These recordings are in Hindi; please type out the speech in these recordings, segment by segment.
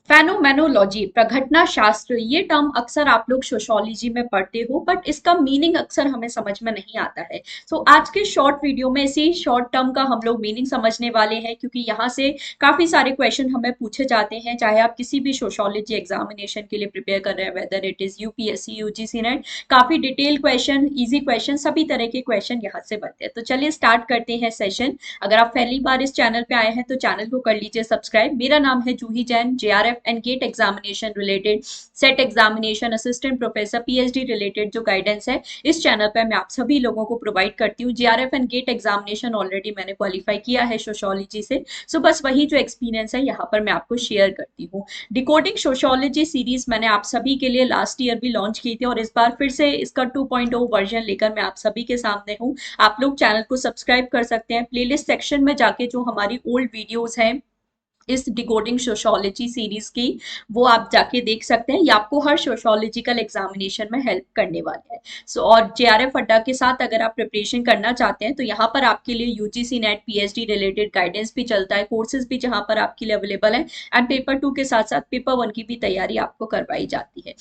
फेनोमेनोलॉजी प्रघटना शास्त्र, ये टर्म अक्सर आप लोग सोशियोलॉजी में पढ़ते हो, बट इसका मीनिंग अक्सर हमें समझ में नहीं आता है। आज के शॉर्ट वीडियो में इसी शॉर्ट टर्म का हम लोग मीनिंग समझने वाले हैं, क्योंकि यहाँ से काफी सारे क्वेश्चन हमें पूछे जाते हैं, चाहे आप किसी भी सोशियोलॉजी एग्जामिनेशन के लिए प्रिपेयर कर रहे हैं, whether it is UPSC UGC net. काफी डिटेल क्वेश्चन, इजी क्वेश्चन, सभी तरह के क्वेश्चन यहाँ से बनते हैं। तो चलिए स्टार्ट करते हैं सेशन। अगर आप पहली बार इस चैनल पे आए हैं तो चैनल को कर लीजिए सब्सक्राइब। मेरा नाम है Juhi Jain. JRF and GATE examination related, SET examination, assistant professor, PhD related जो गाइडेंस है इस चैनल पे मैं आप सभी लोगों को प्रोवाइड करती हूँ। JRF and GATE examination already मैंने क्वालिफाई किया है सोशियोलॉजी से, बस वही जो एक्सपीरियंस है यहाँ पर मैं आपको शेयर करती हूँ। डिकोडिंग सोशियोलॉजी सीरीज मैंने आप सभी के लिए लास्ट ईयर भी लॉन्च की थी, और इस बार फिर से इसका 2.0 वर्जन लेकर मैं आप सभी के सामने हूँ। आप लोग चैनल को सब्सक्राइब कर सकते हैं। प्लेलिस्ट सेक्शन में जाके जो हमारी ओल्ड वीडियोस हैं इस डिकोडिंग सोशियोलॉजी सीरीज की, वो आप जाके देख सकते हैं। ये आपको हर सोशियोलॉजिकल एग्जामिनेशन में हेल्प करने वाले हैं। और जेआरएफ अड्डा के साथ अगर आप प्रिपरेशन करना चाहते हैं तो यहाँ पर आपके लिए UGC net PhD related guidance भी चलता है, कोर्सेज भी जहाँ पर आपके लिए अवेलेबल है, एंड पेपर 2 के साथ साथ पेपर 1 की भी तैयारी आपको करवाई जाती है।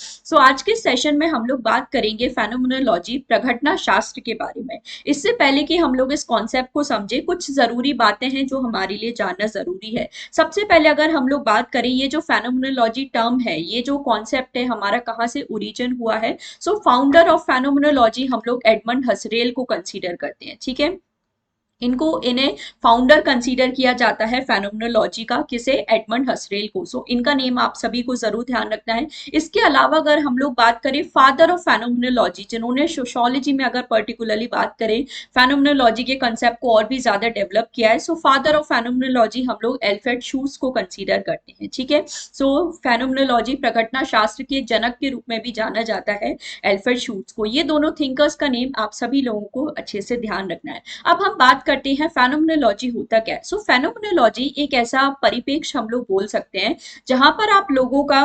आज के सेशन में हम लोग बात करेंगे फेनोमेनोलॉजी प्रघटना शास्त्र के बारे में। इससे पहले कि हम लोग इस कॉन्सेप्ट को समझे, कुछ जरूरी बातें हैं जो हमारे लिए जानना जरूरी है। सबसे पहले अगर हम लोग बात करें, ये जो फेनोमेनोलॉजी टर्म है, ये जो कॉन्सेप्ट है हमारा कहाँ से ओरिजिन हुआ है। फाउंडर ऑफ फेनोमेनोलॉजी हम लोग एडमंड हसरेल को कंसीडर करते हैं, ठीक है। इन्हें फाउंडर कंसीडर किया जाता है फेनोमेनोलॉजी का, किसे, एडमंड हसरेल को। इनका नेम आप सभी को जरूर ध्यान रखना है। इसके अलावा अगर हम लोग बात करें फादर ऑफ फेनोमेनोलॉजी, जिन्होंने सोशियोलॉजी में अगर पर्टिकुलरली बात करें फेनोमेनोलॉजी के कंसेप्ट को और भी ज्यादा डेवलप किया है, फादर ऑफ फेनोमेनोलॉजी हम लोग एल्फ्रेड शूस को कंसीडर करते हैं, ठीक है। फेनोमेनोलॉजी प्रघटना शास्त्र के जनक के रूप में भी जाना जाता है एल्फ्रेड शूस को। ये दोनों थिंकर्स का नेम आप सभी लोगों को अच्छे से ध्यान रखना है। अब हम बात करते हैं फेनोमेनोलॉजी होता क्या है। फेनोमेनोलॉजी एक ऐसा परिपेक्ष हम लोग बोल सकते हैं जहां पर आप लोगों का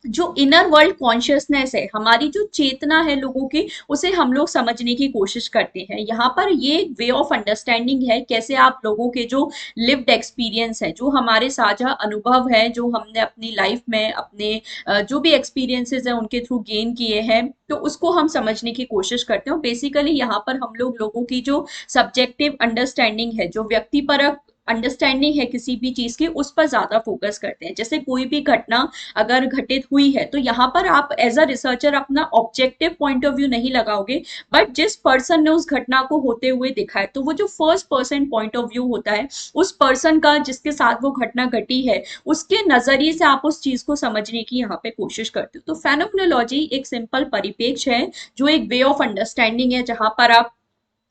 जो इनर वर्ल्ड कॉन्शियसनेस है, हमारी जो चेतना है लोगों की, उसे हम लोग समझने की कोशिश करते हैं। यहाँ पर ये वे ऑफ अंडरस्टैंडिंग है, कैसे आप लोगों के जो लिव्ड एक्सपीरियंस है, जो हमारे साझा अनुभव है, जो हमने अपनी लाइफ में अपने जो भी एक्सपीरियंसेस हैं उनके थ्रू गेन किए हैं, तो उसको हम समझने की कोशिश करते हैं। बेसिकली यहाँ पर हम लोगों की जो सब्जेक्टिव अंडरस्टैंडिंग है, जो व्यक्तिपरक अंडरस्टैंडिंग है किसी भी चीज की, उस पर ज्यादा फोकस करते हैं। जैसे कोई भी घटना अगर घटित हुई है तो यहाँ पर आप एज अ रिसर्चर अपना ऑब्जेक्टिव पॉइंट ऑफ व्यू नहीं लगाओगे, बट जिस पर्सन ने उस घटना को होते हुए देखा है, तो वो जो first person point of view होता है, उस पर्सन का जिसके साथ वो घटना घटी है, उसके नजरिए से आप उस चीज को समझने की यहाँ पे कोशिश करते हो। तो फेनोमेनोलॉजी एक सिंपल परिपेक्ष है, जो एक वे ऑफ अंडरस्टैंडिंग है, जहां पर आप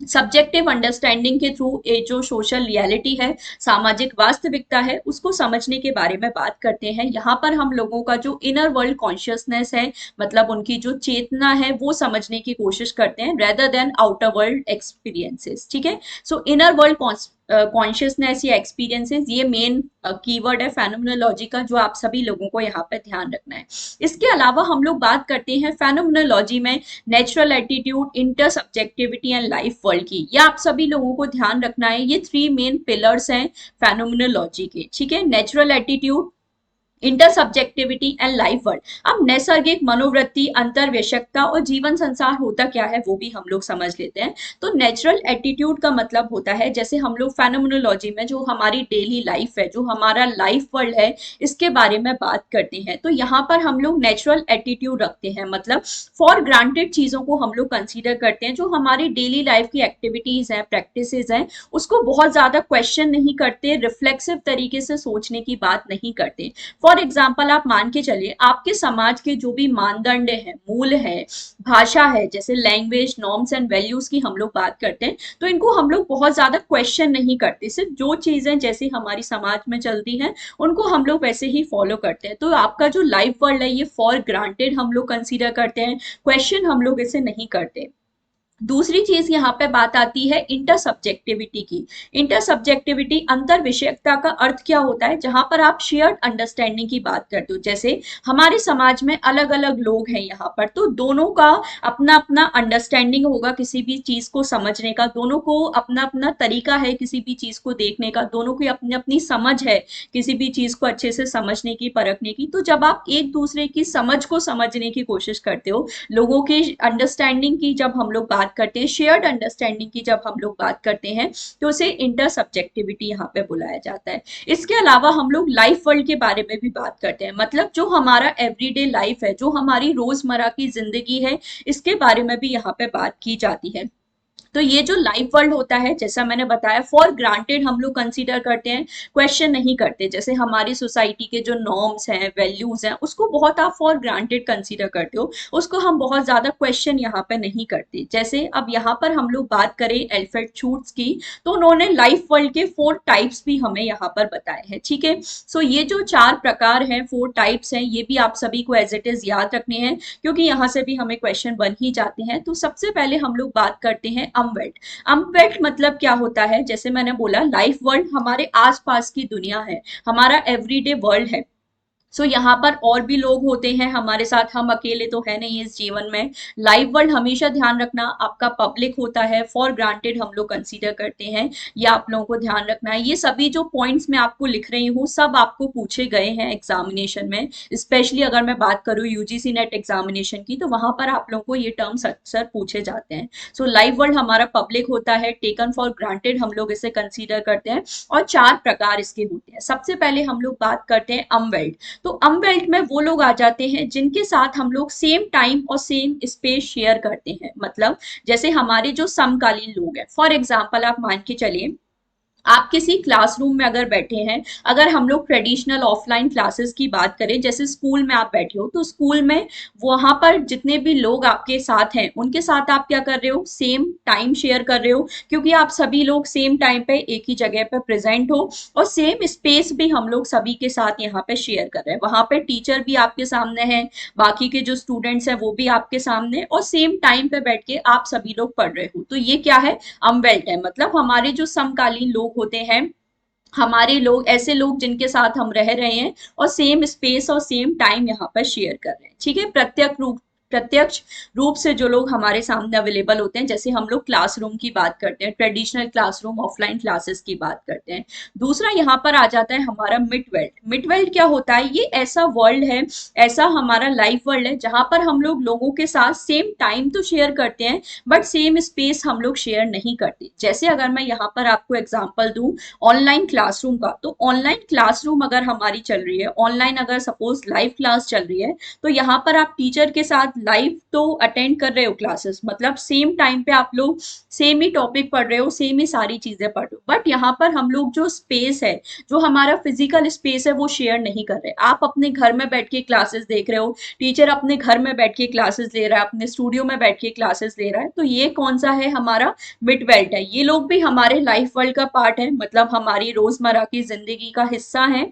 सब्जेक्टिव अंडरस्टैंडिंग के थ्रू ये जो सोशल रियलिटी है, सामाजिक वास्तविकता है, उसको समझने के बारे में बात करते हैं। यहाँ पर हम लोगों का जो इनर वर्ल्ड कॉन्शियसनेस है, मतलब उनकी जो चेतना है, वो समझने की कोशिश करते हैं, rather than outer world experiences, ठीक है। इनर वर्ल्ड कॉन्शियसनेस या एक्सपीरियंसेस, ये मेन कीवर्ड है फेनोमेनोलॉजी का, जो आप सभी लोगों को यहाँ पे ध्यान रखना है। इसके अलावा हम लोग बात करते हैं फेनोमेनोलॉजी में natural attitude, inter subjectivity and life world की। ये आप सभी लोगों को ध्यान रखना है। ये 3 मेन पिलर्स हैं फेनोमेनोलॉजी के, ठीक है। Natural attitude, inter subjectivity and life world. अब नैसर्गिक मनोवृत्ति, अंतर्वैयक्तिकता और जीवन संसार होता क्या है, वो भी हम लोग समझ लेते हैं। तो नेचुरल एटीट्यूड का मतलब होता है, जैसे हम लोग फेनोमेनोलॉजी में जो हमारी डेली लाइफ है, जो हमारा लाइफ वर्ल्ड है, इसके बारे में बात करते हैं। तो यहाँ पर हम लोग नेचुरल एटीट्यूड रखते हैं, मतलब फॉर ग्रांटेड चीजों को हम लोग कंसीडर करते हैं, जो हमारी डेली लाइफ की एक्टिविटीज हैं, प्रैक्टिसेस हैं, उसको बहुत ज्यादा क्वेश्चन नहीं करते, रिफ्लेक्सिव तरीके से सोचने की बात नहीं करते। फॉर एग्जाम्पल आप मान के चलिए, आपके समाज के जो भी मानदंड है, मूल है, भाषा है, जैसे लैंग्वेज, नॉर्म्स एंड वैल्यूज की हम लोग बात करते हैं, तो इनको हम लोग बहुत ज्यादा क्वेश्चन नहीं करते। सिर्फ जो चीजें जैसे हमारी समाज में चलती हैं, उनको हम लोग वैसे ही फॉलो करते हैं। तो आपका जो लाइफ वर्ल्ड है, ये फॉर ग्रांटेड हम लोग कंसीडर करते हैं, क्वेश्चन हम लोग इसे नहीं करते। दूसरी चीज यहाँ पे बात आती है इंटर सब्जेक्टिविटी की। इंटर सब्जेक्टिविटी अंतर विषयकता का अर्थ क्या होता है, जहां पर आप शेयर्ड अंडरस्टैंडिंग की बात करते हो। जैसे हमारे समाज में अलग अलग लोग हैं यहाँ पर, तो दोनों का अपना अपना अंडरस्टैंडिंग होगा किसी भी चीज को समझने का, दोनों को अपना अपना तरीका है किसी भी चीज को देखने का, दोनों की अपनी अपनी समझ है किसी भी चीज को अच्छे से समझने की, परखने की। तो जब आप एक दूसरे की समझ को समझने की कोशिश करते हो, लोगों के अंडरस्टैंडिंग की जब हम लोग बात करते हैं, शेयर्ड अंडरस्टैंडिंग की जब हम लोग बात करते हैं, तो उसे इंटर सब्जेक्टिविटी यहाँ पे बुलाया जाता है। इसके अलावा हम लोग लाइफ वर्ल्ड के बारे में भी बात करते हैं, मतलब जो हमारा एवरीडे लाइफ है, जो हमारी रोजमर्रा की जिंदगी है, इसके बारे में भी यहाँ पे बात की जाती है। तो ये जो लाइव वर्ल्ड होता है, जैसा मैंने बताया, फॉर ग्रांटेड हम लोग कंसीडर करते हैं, क्वेश्चन नहीं करते। जैसे हमारी सोसाइटी के जो नॉर्म्स हैं, वैल्यूज हैं, उसको बहुत आप फॉर ग्रांटेड कंसीडर करते हो, उसको हम बहुत ज्यादा क्वेश्चन यहाँ पे नहीं करते। जैसे अब यहाँ पर हम लोग बात करें एल्फ्रेड छूट्स की, तो उन्होंने लाइफ वर्ल्ड के 4 टाइप्स भी हमें यहाँ पर बताए हैं। ठीक है, सो ये जो 4 प्रकार हैं, 4 टाइप्स हैं, ये भी आप सभी को एज इट इज याद रखने हैं, क्योंकि यहाँ से भी हमें क्वेश्चन बन ही जाते हैं। तो सबसे पहले हम लोग बात करते हैं अमवेल्ट। अमवेल्ट मतलब क्या होता है, जैसे मैंने बोला, लाइफ वर्ल्ड हमारे आसपास की दुनिया है, हमारा एवरीडे वर्ल्ड है। यहाँ पर और भी लोग होते हैं हमारे साथ, हम अकेले तो है नहीं इस जीवन में। लाइव वर्ल्ड हमेशा ध्यान रखना आपका पब्लिक होता है, फॉर ग्रांटेड हम लोग कंसीडर करते हैं, ये आप लोगों को ध्यान रखना है। ये सभी जो पॉइंट्स मैं आपको लिख रही हूँ, सब आपको पूछे गए हैं एग्जामिनेशन में। स्पेशली अगर मैं बात करूँ यूजीसी नेट एग्जामिनेशन की, तो वहां पर आप लोगों को ये टर्म्स अक्सर पूछे जाते हैं। लाइव वर्ल्ड हमारा पब्लिक होता है, टेकन फॉर ग्रांटेड हम लोग इसे कंसीडर करते हैं, और 4 प्रकार इसके होते हैं। सबसे पहले हम लोग बात करते हैं अमवेल्ट। तो अमवेल्ट में वो लोग आ जाते हैं जिनके साथ हम लोग सेम टाइम और सेम स्पेस शेयर करते हैं। मतलब जैसे हमारे जो समकालीन लोग हैं, फॉर एग्जाम्पल आप मान के चलिए, आप किसी क्लासरूम में अगर बैठे हैं, अगर हम लोग ट्रेडिशनल ऑफलाइन क्लासेस की बात करें, जैसे स्कूल में आप बैठे हो, तो स्कूल में वहां पर जितने भी लोग आपके साथ हैं, उनके साथ आप क्या कर रहे हो, सेम टाइम शेयर कर रहे हो, क्योंकि आप सभी लोग सेम टाइम पे एक ही जगह पे प्रेजेंट हो, और सेम स्पेस भी हम लोग सभी के साथ यहाँ पे शेयर कर रहे हैं। वहां पे टीचर भी आपके सामने है, बाकी के जो स्टूडेंट्स हैं वो भी आपके सामने, और सेम टाइम पे बैठ के आप सभी लोग पढ़ रहे हो। तो ये क्या है, अमवेल्ट है। मतलब हमारे जो समकालीन लोग होते हैं, हमारे लोग, ऐसे लोग जिनके साथ हम रह रहे हैं, और सेम स्पेस और सेम टाइम यहाँ पर शेयर कर रहे हैं। ठीक है, प्रत्यक्ष रूप से जो लोग हमारे सामने अवेलेबल होते हैं, जैसे हम लोग क्लासरूम की बात करते हैं, ट्रेडिशनल क्लासरूम ऑफलाइन क्लासेस की बात करते हैं। दूसरा यहाँ पर आ जाता है हमारा मिड वर्ल्ड। मिड वर्ल्ड क्या होता है, ये ऐसा वर्ल्ड है, ऐसा हमारा लाइफ वर्ल्ड है, जहां पर हम लोग लोगों के साथ सेम टाइम तो शेयर करते हैं, बट सेम स्पेस हम लोग शेयर नहीं करते। जैसे अगर मैं यहाँ पर आपको एग्जाम्पल दूं ऑनलाइन क्लासरूम का, तो ऑनलाइन क्लासरूम अगर हमारी चल रही है, ऑनलाइन अगर सपोज लाइव क्लास चल रही है, तो यहाँ पर आप टीचर के साथ लाइव तो अटेंड कर रहे हो क्लासेस, मतलब सेम टाइम पे आप लोग सेम ही टॉपिक पढ़ रहे हो, सेम ही सारी चीजें पढ़ रहे हो, बट यहाँ पर हम लोग जो स्पेस है, जो हमारा फिजिकल स्पेस है, वो शेयर नहीं कर रहे। आप अपने घर में बैठ के क्लासेस देख रहे हो, टीचर अपने घर में बैठ के क्लासेस ले रहा है, अपने स्टूडियो में बैठ के क्लासेस ले रहा है। तो ये कौन सा है, हमारा मिड वर्ल्ड है। ये लोग भी हमारे लाइफ वर्ल्ड का पार्ट है, मतलब हमारी रोजमर्रा की जिंदगी का हिस्सा है,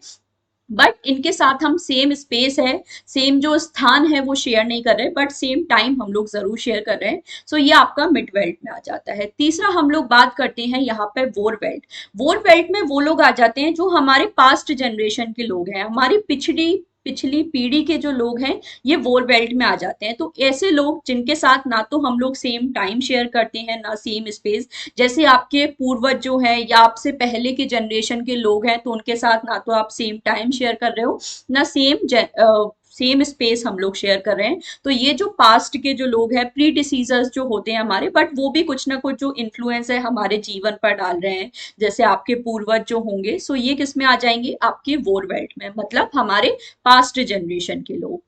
बट इनके साथ हम सेम स्पेस है, सेम जो स्थान है वो शेयर नहीं कर रहे, बट सेम टाइम हम लोग जरूर शेयर कर रहे हैं। ये आपका मिड वेल्ट में आ जाता है। तीसरा हम लोग बात करते हैं यहाँ पे वोर वेल्ट। वोर वेल्ट में वो लोग आ जाते हैं जो हमारे पास्ट जनरेशन के लोग हैं, हमारी पिछड़ी पिछली पीढ़ी के जो लोग हैं, ये वोर बेल्ट में आ जाते हैं। तो ऐसे लोग जिनके साथ ना तो हम लोग सेम टाइम शेयर करते हैं, ना सेम स्पेस। जैसे आपके पूर्वज जो हैं, या आपसे पहले के जनरेशन के लोग हैं, तो उनके साथ ना तो आप सेम टाइम शेयर कर रहे हो, ना सेम स्पेस हम लोग शेयर कर रहे हैं। तो ये जो पास्ट के जो लोग हैं, प्री डिसीजर्स जो होते हैं हमारे, बट वो भी कुछ ना कुछ जो इन्फ्लुएंस है हमारे जीवन पर डाल रहे हैं, जैसे आपके पूर्वज जो होंगे। ये किस में आ जाएंगे, आपके वोर बेल्ट में, मतलब हमारे पास्ट जनरेशन के लोग।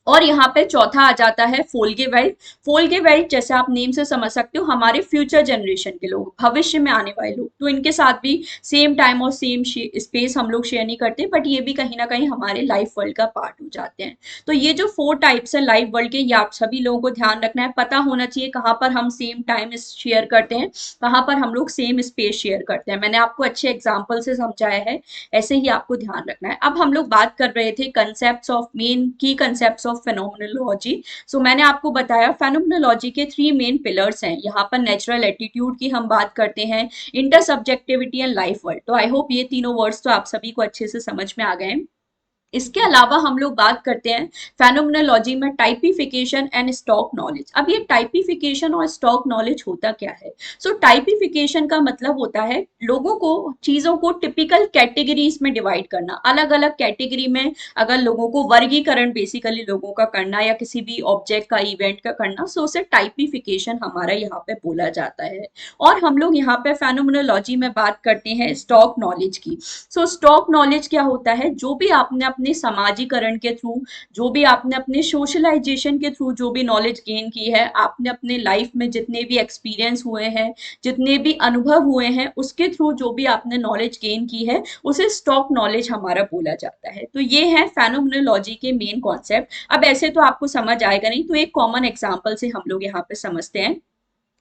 और यहाँ पे चौथा आ जाता है फोल्गे वेल्ट। फोल्गे वेल्ट जैसे आप नेम से समझ सकते हो, हमारे फ्यूचर जनरेशन के लोग, भविष्य में आने वाले लोग। तो इनके साथ भी सेम टाइम और सेम स्पेस हम लोग शेयर नहीं करते, बट ये भी कहीं ना कहीं हमारे लाइफ वर्ल्ड का पार्ट हो जाते हैं। तो ये जो 4 टाइप्स है लाइफ वर्ल्ड के, ये आप सभी लोगों को ध्यान रखना है, पता होना चाहिए कहाँ पर हम सेम टाइम शेयर करते हैं, कहाँ पर हम लोग सेम स्पेस शेयर करते हैं। मैंने आपको अच्छे एग्जाम्पल से समझाया है, ऐसे ही आपको ध्यान रखना है। अब हम लोग बात कर रहे थे कंसेप्ट ऑफ, मेन की कंसेप्ट ऑफ ऑफ फेनोमेनोलॉजी। सो मैंने आपको बताया फेनोमेनोलॉजी के 3 मेन पिलर्स हैं। यहाँ पर नेचुरल एटीट्यूड की हम बात करते हैं, इंटरसब्जेक्टिविटी एंड लाइफ वर्ल्ड। तो आई होप ये तीनों वर्ड्स तो आप सभी को अच्छे से समझ में आ गए हैं। इसके अलावा हम लोग बात करते हैं फेनोमेनोलॉजी में टाइपिफिकेशन एंड स्टॉक नॉलेज। अब ये टाइपिफिकेशन और स्टॉक नॉलेज होता क्या है? सो टाइपिफिकेशन का मतलब होता है लोगों को, चीजों को टिपिकल कैटेगरीज में डिवाइड करना, अलग अलग कैटेगरी में अगर लोगों को वर्गीकरण बेसिकली लोगों का करना या किसी भी ऑब्जेक्ट का इवेंट का करना, सो उसे टाइपिफिकेशन हमारा यहाँ पे बोला जाता है। और हम लोग यहाँ पे फेनोमेनोलॉजी में बात करते हैं स्टॉक नॉलेज की। सो स्टॉक नॉलेज क्या होता है? जो भी आपने अपने समाजीकरण के थ्रू, जो भी आपने अपने सोशलाइजेशन के थ्रू जो भी नॉलेज गेन की है, आपने अपने लाइफ में जितने भी एक्सपीरियंस हुए हैं, जितने भी अनुभव हुए हैं, उसके थ्रू जो भी आपने नॉलेज गेन की है, उसे स्टॉक नॉलेज हमारा बोला जाता है। तो ये है फेनोमेनोलॉजी के मेन कॉन्सेप्ट। अब ऐसे तो आपको समझ आएगा नहीं, तो एक कॉमन एग्जांपल से हम लोग यहाँ पे समझते हैं।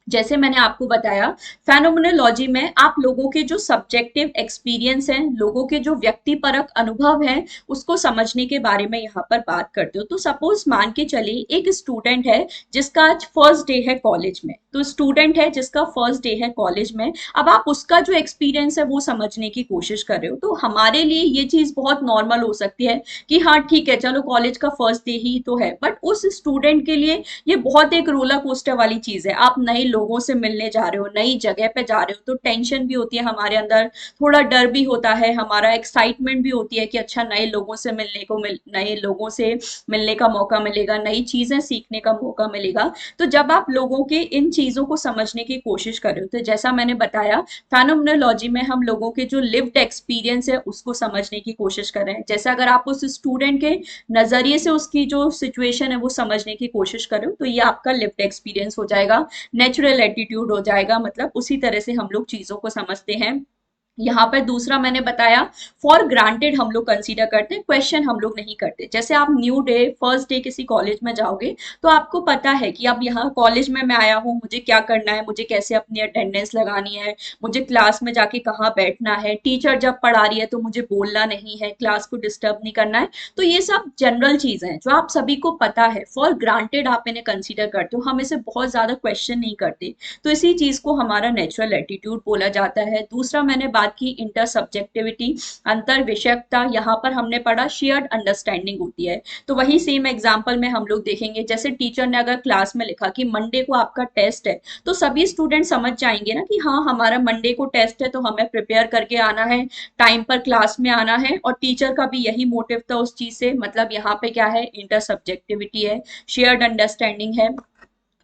जैसे मैंने आपको बताया, फेनोमेनोलॉजी में आप लोगों के जो सब्जेक्टिव एक्सपीरियंस हैं, लोगों के जो व्यक्तिपरक अनुभव हैं, उसको समझने के बारे में यहाँ पर बात करते हो। तो सपोज मान के चलिए एक स्टूडेंट है जिसका आज फर्स्ट डे है कॉलेज में। तो स्टूडेंट है जिसका फर्स्ट डे है कॉलेज में, अब आप उसका जो एक्सपीरियंस है वो समझने की कोशिश कर रहे हो। तो हमारे लिए ये चीज बहुत नॉर्मल हो सकती है कि हाँ ठीक है, चलो कॉलेज का फर्स्ट डे ही तो है, बट उस स्टूडेंट के लिए ये बहुत एक रोलर कोस्टर वाली चीज है। आप नए लोगों से मिलने जा रहे हो, नई जगह पे जा रहे हो, तो टेंशन भी होती है हमारे अंदर, थोड़ा डर भी होता है, हमारा एक्साइटमेंट भी होती है कि अच्छा नए लोगों से नए लोगों से मिलने का मौका मिलेगा, नई चीजें सीखने का मौका मिलेगा। तो जब आप लोगों के इन चीजों को समझने की कोशिश कर रहे हो, तो जैसा मैंने बताया फेनोमेनोलॉजी में हम लोगों के जो लिव्ड एक्सपीरियंस है उसको समझने की कोशिश कर रहे हैं। जैसे अगर आप उस स्टूडेंट के नजरिए से उसकी जो सिचुएशन है वो समझने की कोशिश कर रहे हो, तो ये आपका लिव्ड एक्सपीरियंस हो जाएगा, नेचुरल एटीट्यूड हो जाएगा। मतलब उसी तरह से हम लोग चीजों को समझते हैं। यहाँ पर दूसरा मैंने बताया, फॉर ग्रांटेड हम लोग कंसीडर करते हैं, क्वेश्चन हम लोग नहीं करते। जैसे आप न्यू डे फर्स्ट डे किसी कॉलेज में जाओगे, तो आपको पता है कि अब यहाँ कॉलेज में मैं आया हूँ, मुझे क्या करना है, मुझे कैसे अपनी अटेंडेंस लगानी है, मुझे क्लास में जाके कहाँ बैठना है, टीचर जब पढ़ा रही है तो मुझे बोलना नहीं है, क्लास को डिस्टर्ब नहीं करना है। तो ये सब जनरल चीजें हैं जो आप सभी को पता है, फॉर ग्रांटेड आप इन्हें कंसीडर करते हो, हम इसे बहुत ज्यादा क्वेश्चन नहीं करते। तो इसी चीज को हमारा नेचुरल एटीट्यूड बोला जाता है। दूसरा मैंने बात की इंटर सब्जेक्टिविटी, अंतर विषयकता। यहाँ पर हमने पढ़ा शेयर्ड अंडरस्टैंडिंग होती है। तो वही सेम एग्जांपल में हम लोग देखेंगे, जैसे टीचर ने अगर क्लास में लिखा कि मंडे को आपका टेस्ट है, तो सभी स्टूडेंट समझ जाएंगे ना कि हाँ हमारा मंडे को टेस्ट है, तो हमें प्रिपेयर करके आना है, टाइम पर क्लास में आना है। और टीचर का भी यही मोटिव था उस चीज से। मतलब यहाँ पे क्या है, इंटर सब्जेक्टिविटी है, शेयर्ड अंडरस्टैंडिंग है।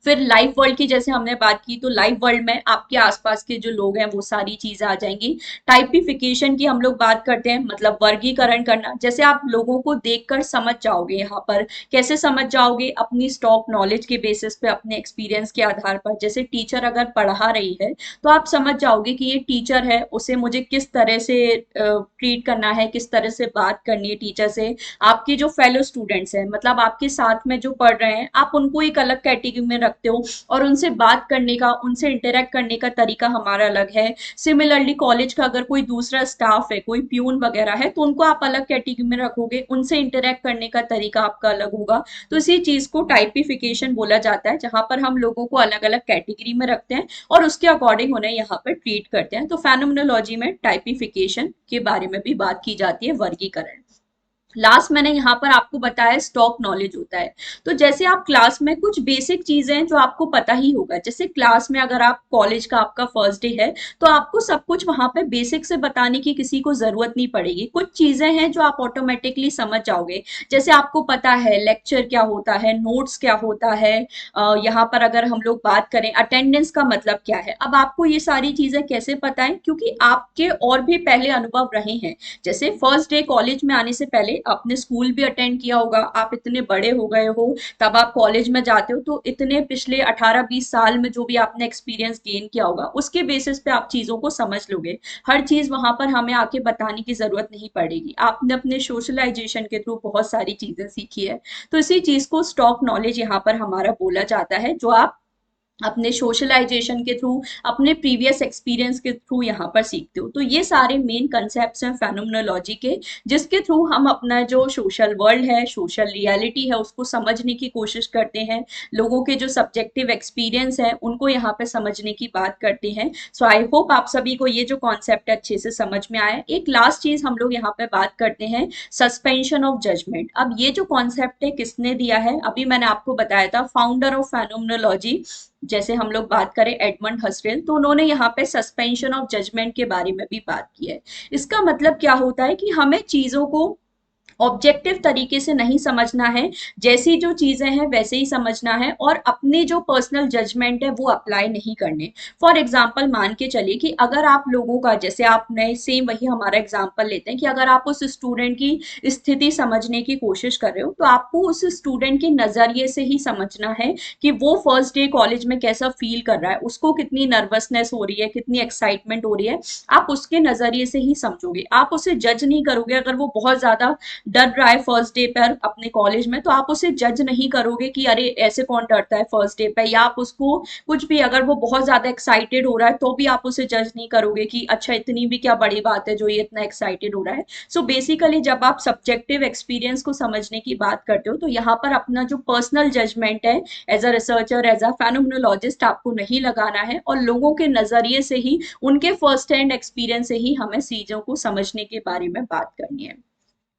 फिर लाइव वर्ल्ड की जैसे हमने बात की, तो लाइव वर्ल्ड में आपके आसपास के जो लोग हैं वो सारी चीजें आ जाएंगी। टाइपिफिकेशन की हम लोग बात करते हैं, मतलब वर्गीकरण करना। जैसे आप लोगों को देखकर समझ जाओगे, यहाँ पर कैसे समझ जाओगे, अपनी स्टॉक नॉलेज के बेसिस पे, अपने एक्सपीरियंस के आधार पर। जैसे टीचर अगर पढ़ा रही है तो आप समझ जाओगे कि ये टीचर है, उसे मुझे किस तरह से ट्रीट करना है, किस तरह से बात करनी है टीचर से। आपके जो फेलो स्टूडेंट्स हैं, मतलब आपके साथ में जो पढ़ रहे हैं, आप उनको एक अलग कैटेगरी में रखते हो और उनसे बात करने का, उनसे इंटरेक्ट करने का तरीका हमारा अलग है। सिमिलरली कॉलेज का अगर कोई दूसरा स्टाफ है, कोई प्यून वगैरह है, तो उनको आप अलग कैटेगरी में रखोगे, उनसे इंटरेक्ट करने का तरीका आपका अलग होगा। तो इसी चीज को टाइपिफिकेशन बोला जाता है, जहां पर हम लोगों को अलग अलग कैटेगरी में रखते हैं और उसके अकॉर्डिंग उन्हें यहाँ पर ट्रीट करते हैं। तो फेनोमेनोलॉजी में टाइपिफिकेशन के बारे में भी बात की जाती है, वर्गीकरण। लास्ट मैंने यहाँ पर आपको बताया स्टॉक नॉलेज होता है। तो जैसे आप क्लास में कुछ बेसिक चीजें हैं जो आपको पता ही होगा। जैसे क्लास में अगर आप कॉलेज का आपका फर्स्ट डे है, तो आपको सब कुछ वहां पे बेसिक से बताने की किसी को जरूरत नहीं पड़ेगी। कुछ चीजें हैं जो आप ऑटोमेटिकली समझ जाओगे। जैसे आपको पता है लेक्चर क्या होता है, नोट्स क्या होता है। यहाँ पर अगर हम लोग बात करें अटेंडेंस का मतलब क्या है, अब आपको ये सारी चीजें कैसे पता है, क्योंकि आपके और भी पहले अनुभव रहे हैं। जैसे फर्स्ट डे कॉलेज में आने से पहले आपने स्कूल भी अटेंड किया होगा, आप इतने बड़े हो गए हो, तब आप कॉलेज में जाते हो, तो इतने पिछले 18-20 साल में जो भी आपने एक्सपीरियंस गेन किया होगा, उसके बेसिस पे आप चीजों को समझ लोगे। हर चीज वहां पर हमें आके बताने की जरूरत नहीं पड़ेगी, आपने अपने सोशलाइजेशन के थ्रू बहुत सारी चीजें सीखी है। तो इसी चीज को स्टॉक नॉलेज यहाँ पर हमारा बोला जाता है, जो आप अपने सोशलाइजेशन के थ्रू, अपने प्रीवियस एक्सपीरियंस के थ्रू यहाँ पर सीखते हो। तो ये सारे मेन कंसेप्ट्स हैं फेनोमेनोलॉजी के, जिसके थ्रू हम अपना जो सोशल वर्ल्ड है, सोशल रियलिटी है, उसको समझने की कोशिश करते हैं। लोगों के जो सब्जेक्टिव एक्सपीरियंस है उनको यहाँ पे समझने की बात करते हैं। सो आई होप आप सभी को ये जो कॉन्सेप्ट है अच्छे से समझ में आया। एक लास्ट चीज हम लोग यहाँ पे बात करते हैं, सस्पेंशन ऑफ जजमेंट। अब ये जो कॉन्सेप्ट है किसने दिया है, अभी मैंने आपको बताया था, फाउंडर ऑफ फेनोमेनोलॉजी, जैसे हम लोग बात करें एडमंड हसरेल, तो उन्होंने यहाँ पे सस्पेंशन ऑफ जजमेंट के बारे में भी बात की है। इसका मतलब क्या होता है कि हमें चीजों को ऑब्जेक्टिव तरीके से नहीं समझना है, जैसी जो चीजें हैं वैसे ही समझना है, और अपने जो पर्सनल जजमेंट है वो अप्लाई नहीं करने। फॉर एग्जाम्पल मान के चलिए कि अगर आप लोगों का, जैसे आपने सेम वही हमारा एग्जाम्पल लेते हैं कि अगर आप उस स्टूडेंट की स्थिति समझने की कोशिश कर रहे हो, तो आपको उस स्टूडेंट के नजरिए से ही समझना है कि वो फर्स्ट डे कॉलेज में कैसा फील कर रहा है, उसको कितनी नर्वसनेस हो रही है, कितनी एक्साइटमेंट हो रही है। आप उसके नजरिए से ही समझोगे, आप उसे जज नहीं करोगे। अगर वो बहुत ज्यादा डर रहा है फर्स्ट डे पर अपने कॉलेज में, तो आप उसे जज नहीं करोगे कि अरे ऐसे कौन डरता है फर्स्ट डे पे, या आप उसको कुछ भी, अगर वो बहुत ज्यादा एक्साइटेड हो रहा है तो भी आप उसे जज नहीं करोगे कि अच्छा इतनी भी क्या बड़ी बात है जो ये इतना एक्साइटेड हो रहा है। सो बेसिकली जब आप सब्जेक्टिव एक्सपीरियंस को समझने की बात करते हो, तो यहाँ पर अपना जो पर्सनल जजमेंट है as a researcher, as a phenomenologist, आपको नहीं लगाना है, और लोगों के नजरिए से ही, उनके फर्स्ट हैंड एक्सपीरियंस से ही हमें चीजों को समझने के बारे में बात करनी है।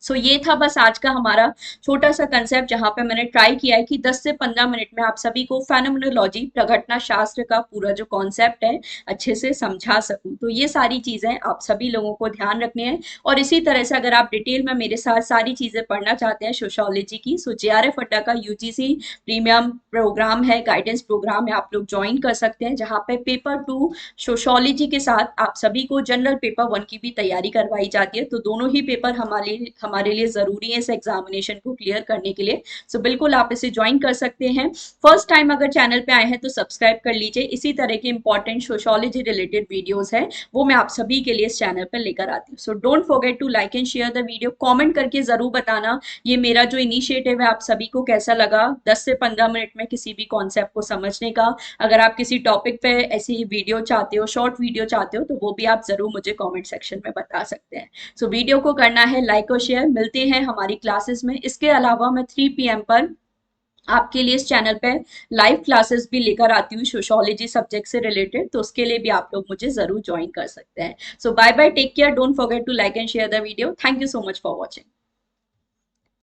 ये था बस आज का हमारा छोटा सा कंसेप्ट, जहां पे मैंने ट्राई किया है कि 10 से 15 मिनट में आप सभी को फेनोमेनोलॉजी, प्रघटना शास्त्र का पूरा जो कॉन्सेप्ट है अच्छे से समझा सकूं। तो ये सारी चीजें आप सभी लोगों को ध्यान रखनी है। और इसी तरह से अगर आप डिटेल में मेरे साथ सारी चीजें पढ़ना चाहते हैं सोशियोलॉजी की, सो जेआरएफ अड्डा का यूजीसी प्रीमियम प्रोग्राम है, गाइडेंस प्रोग्राम है, आप लोग ज्वाइन कर सकते हैं, जहाँ पे पेपर 2 सोशियोलॉजी के साथ आप सभी को जनरल पेपर 1 की भी तैयारी करवाई जाती है। तो दोनों ही पेपर हमारे लिए जरूरी है इस एग्जामिनेशन को क्लियर करने के लिए। बिल्कुल आप इसे ज्वाइन कर सकते हैं। फर्स्ट टाइम अगर चैनल पे आए हैं तो सब्सक्राइब कर लीजिए। इसी तरह के इंपॉर्टेंट सोशियोलॉजी रिलेटेड वीडियोस है वो मैं आप सभी के लिए इस चैनल पर लेकर आती हूँ। So don't forget to like and share the video. Comment करके जरूर बताना ये मेरा जो इनिशिएटिव है आप सभी को कैसा लगा, 10 से 15 मिनट में किसी भी कॉन्सेप्ट को समझने का। अगर आप किसी टॉपिक पे ऐसी वीडियो चाहते हो, शॉर्ट वीडियो चाहते हो, तो वो भी आप जरूर मुझे कमेंट सेक्शन में बता सकते हैं। वीडियो को करना है लाइक और शेयर। मिलते हैं हमारी क्लासेस में। इसके अलावा मैं 3 PM पर आपके लिए इस चैनल पे लाइव क्लासेस भी लेकर आती हूँ सोशियोलॉजी सब्जेक्ट से रिलेटेड, तो उसके लिए भी आप लोग मुझे जरूर ज्वाइन कर सकते हैं। Bye bye, take care, don't forget to like and share the video. Thank you so much for watching.